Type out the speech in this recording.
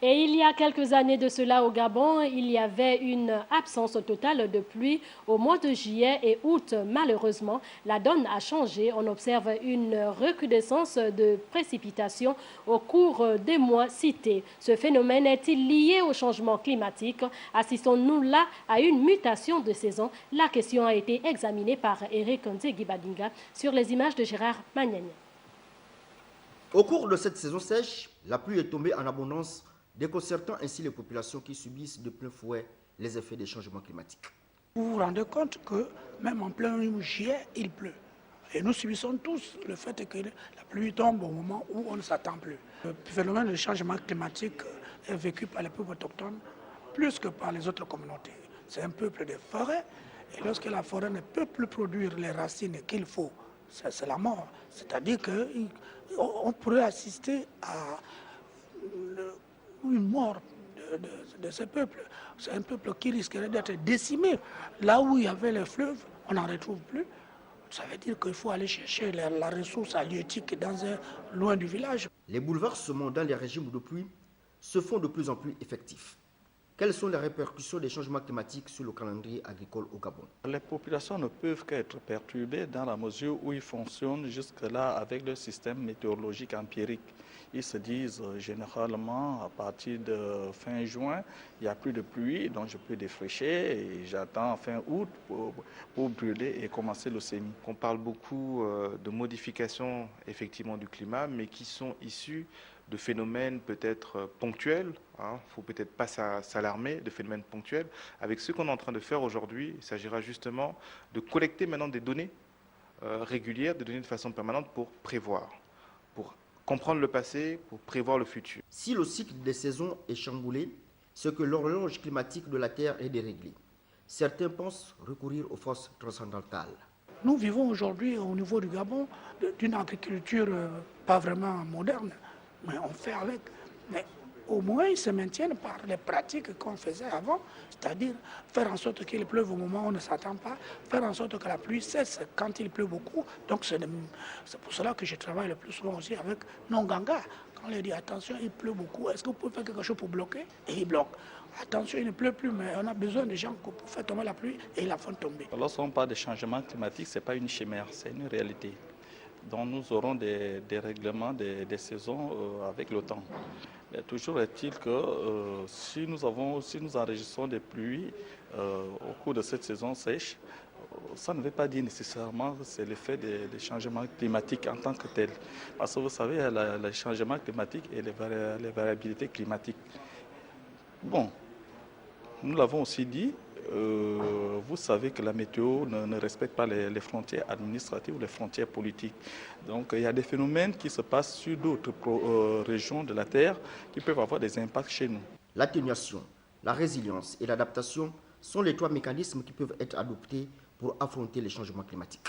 Et il y a quelques années de cela au Gabon, il y avait une absence totale de pluie au mois de juillet et août. Malheureusement, la donne a changé. On observe une recrudescence de précipitations au cours des mois cités. Ce phénomène est-il lié au changement climatique? Assistons-nous là à une mutation de saison? La question a été examinée par Eric Nzegui-Badinga sur les images de Gérard Magnani. Au cours de cette saison sèche, la pluie est tombée en abondance, déconcertant ainsi les populations qui subissent de plein fouet les effets des changements climatiques. Vous vous rendez compte que même en plein juillet, il pleut. Et nous subissons tous le fait que la pluie tombe au moment où on ne s'attend plus. Le phénomène de changement climatique est vécu par les peuples autochtones plus que par les autres communautés. C'est un peuple des forêts, et lorsque la forêt ne peut plus produire les racines qu'il faut, c'est la mort. C'est-à-dire qu'on pourrait assister à une mort de ce peuple. C'est un peuple qui risquerait d'être décimé. Là où il y avait les fleuves, on n'en retrouve plus. Ça veut dire qu'il faut aller chercher la ressource halieutique loin du village. Les bouleversements dans les régimes de pluie se font de plus en plus effectifs. Quelles sont les répercussions des changements climatiques sur le calendrier agricole au Gabon? Les populations ne peuvent qu'être perturbées dans la mesure où ils fonctionnent jusque-là avec le système météorologique empirique. Ils se disent généralement à partir de fin juin, il n'y a plus de pluie, donc je peux défricher et j'attends fin août pour brûler et commencer le semis. On parle beaucoup de modifications effectivement du climat, mais qui sont issues de phénomènes peut-être ponctuels. Il ne faut peut-être pas s'alarmer de phénomènes ponctuels. Avec ce qu'on est en train de faire aujourd'hui, il s'agira justement de collecter maintenant des données régulières, des données de façon permanente pour prévoir, pour comprendre le passé, pour prévoir le futur. Si le cycle des saisons est chamboulé, c'est que l'horloge climatique de la Terre est déréglée. Certains pensent recourir aux forces transcendantales. Nous vivons aujourd'hui au niveau du Gabon d'une agriculture pas vraiment moderne, mais on fait avec. Mais au moins, ils se maintiennent par les pratiques qu'on faisait avant, c'est-à-dire faire en sorte qu'il pleuve au moment où on ne s'attend pas, faire en sorte que la pluie cesse quand il pleut beaucoup. Donc c'est pour cela que je travaille le plus souvent aussi avec Nonganga. Quand on leur dit attention, il pleut beaucoup, est-ce que vous pouvez faire quelque chose pour bloquer? Et ils bloquent. Attention, il ne pleut plus, mais on a besoin de gens pour faire tomber la pluie et ils la font tomber. Lorsqu'on parle de changement climatique, ce n'est pas une chimère, c'est une réalité. Donc nous aurons des règlements des saisons avec le temps. Mais toujours est-il que si nous enregistrons des pluies au cours de cette saison sèche, ça ne veut pas dire nécessairement que c'est l'effet des changements climatiques en tant que tel. Parce que vous savez, il y a les changements climatiques et les variabilités climatiques. Bon, nous l'avons aussi dit, vous savez que la météo ne respecte pas les frontières administratives ou les frontières politiques. Donc il y a des phénomènes qui se passent sur d'autres régions de la Terre qui peuvent avoir des impacts chez nous. L'atténuation, la résilience et l'adaptation sont les trois mécanismes qui peuvent être adoptés pour affronter les changements climatiques.